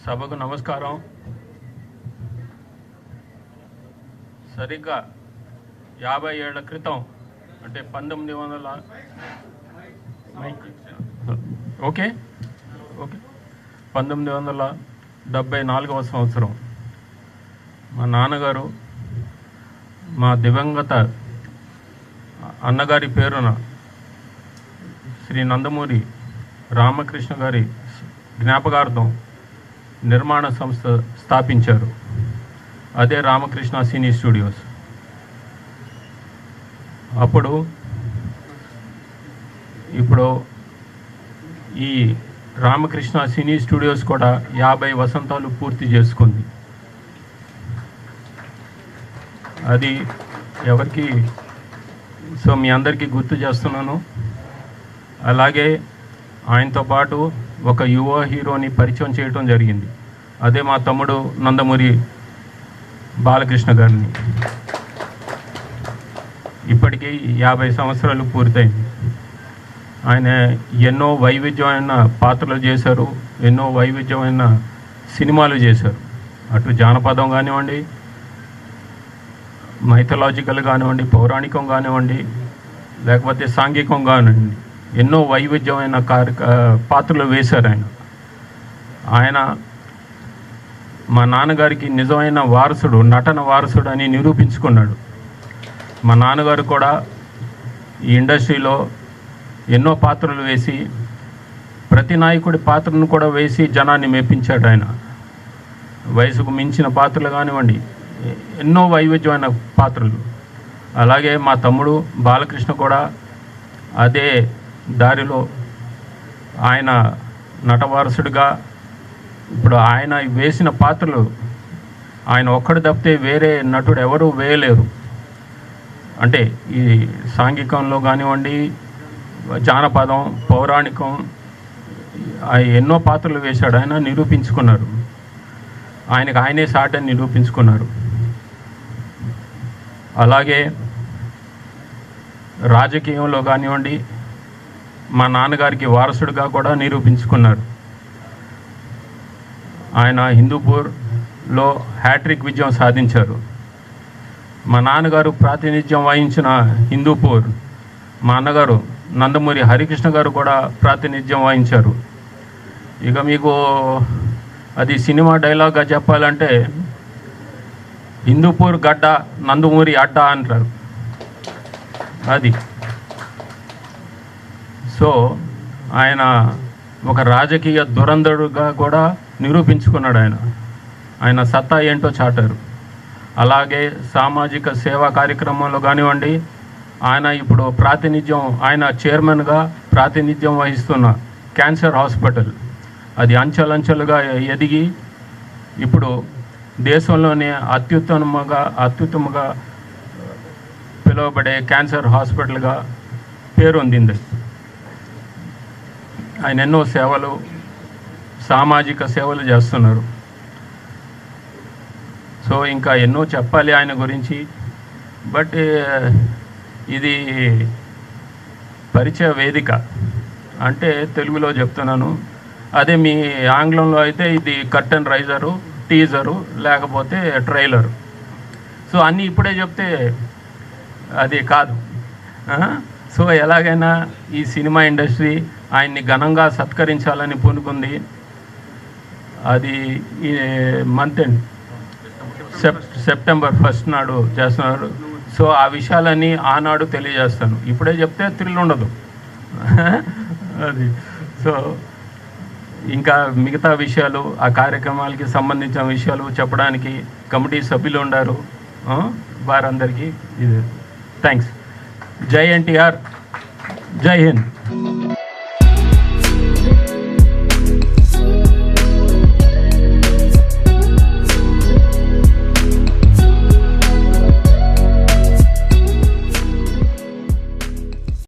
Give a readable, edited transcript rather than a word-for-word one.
సభకు నమస్కారం. సరిగ్గా 50 ఏళ్ల క్రితం అంటే 1974వ సంవత్సరం మా నాన్నగారు మా దివంగత అన్నగారి పేరున శ్రీ నందమూరి రామకృష్ణ గారి జ్ఞాపకార్థం నిర్మాణ సంస్థ స్థాపించారు. అదే రామకృష్ణ సినీ స్టూడియోస్. ఇప్పుడు ఈ రామకృష్ణ సినీ స్టూడియోస్ కూడా 50 వసంతాలు పూర్తి చేసుకుంది. అది ఎవరికి మీ అందరికీ గుర్తు చేస్తున్నాను. అలాగే ఆయనతో పాటు ఒక యువ హీరోని పరిచయం చేయడం జరిగింది. అదే మా తమ్ముడు నందమూరి బాలకృష్ణ గారిని. ఇప్పటికీ 50 సంవత్సరాలు పూర్తయింది. ఆయన ఎన్నో వైవిధ్యమైన పాత్రలు చేశారు, ఎన్నో వైవిధ్యమైన సినిమాలు చేశారు. అటు జానపదం కానివ్వండి, మైథలాజికల్ కానివ్వండి, పౌరాణికం కానివ్వండి, లేకపోతే సాంఘికం కానివ్వండి, ఎన్నో వైవిధ్యమైన పాత్రలు వేశారు ఆయన. మా నాన్నగారికి నిజమైన వారసుడు, నటన వారసుడు అని నిరూపించుకున్నాడు. మా నాన్నగారు కూడా ఈ ఇండస్ట్రీలో ఎన్నో పాత్రలు వేసి, ప్రతి నాయకుడి పాత్రను కూడా వేసి జనాన్ని మెప్పించాడు ఆయన. వయసుకు మించిన పాత్రలు కానివ్వండి, ఎన్నో వైవిధ్యమైన పాత్రలు. అలాగే మా తమ్ముడు బాలకృష్ణ కూడా అదే దారిలో ఆయన నటవారసుడిగా ఇప్పుడు ఆయన వేసిన పాత్రలు ఆయన ఒక్కడు తప్పితే వేరే నటుడు ఎవరు వేయలేరు. అంటే ఈ సాంఘికంలో కానివ్వండి, జానపదం, పౌరాణికం, ఎన్నో పాత్రలు వేశాడు ఆయన. నిరూపించుకున్నారు. ఆయనకు ఆయనే సాటని నిరూపించుకున్నారు. అలాగే రాజకీయంలో కానివ్వండి, మా నాన్నగారికి వారసుడిగా కూడా నిరూపించుకున్నారు. ఆయన హిందూపూర్లో హ్యాట్రిక్ విజయం సాధించారు. మా నాన్నగారు ప్రాతినిధ్యం వహించిన హిందూపూర్ మా అన్నగారు నందమూరి హరికృష్ణ గారు కూడా ప్రాతినిధ్యం వహించారు. ఇక మీకు అది సినిమా డైలాగ్గా చెప్పాలంటే, హిందూపూర్ గడ్డ నందమూరి అడ్డ అంటారు. అది సో ఆయన ఒక రాజకీయ దురంధరుడుగా కూడా నిరూపించుకున్నాడు. ఆయన సత్తా ఏంటో చాటారు. అలాగే సామాజిక సేవా కార్యక్రమంలో కానివ్వండి, ఆయన ఇప్పుడు ఆయన చైర్మన్గా ప్రాతినిధ్యం వహిస్తున్న క్యాన్సర్ హాస్పిటల్, అది అంచెలంచెలుగా ఎదిగి ఇప్పుడు దేశంలోనే అత్యుత్తమంగా పిలువబడే క్యాన్సర్ హాస్పిటల్గా పేరొందింది. ఆయన ఎన్నో సేవలు, సామాజిక సేవలు చేస్తున్నారు. సో ఇంకా ఎన్నో చెప్పాలి ఆయన గురించి. బట్ ఇది పరిచయ వేదిక అంటే తెలుగులో చెప్తున్నాను. అదే మీ ఆంగ్లంలో అయితే ఇది కర్టెన్ రైజరు, టీజరు, లేకపోతే ట్రైలరు. సో అన్నీ ఇప్పుడే చెప్తే అది కాదు. సో ఎలాగైనా ఈ సినిమా ఇండస్ట్రీ ఆయన్ని ఘనంగా సత్కరించాలని పూనుకుంది. అది ఈ మంత్ ఎండ్ సెప్టెంబర్ 1 నాడు చేస్తున్నారు. సో ఆ విషయాలన్నీ ఆనాడు తెలియజేస్తాను. ఇప్పుడే చెప్తే థ్రిల్ ఉండదు. అది సో ఇంకా మిగతా విషయాలు, ఆ కార్యక్రమాలకి సంబంధించిన విషయాలు చెప్పడానికి కమిటీ సభ్యులు ఉన్నారు. వారందరికీ ఇది థ్యాంక్స్. జై ఎన్టీఆర్, జై హింద్.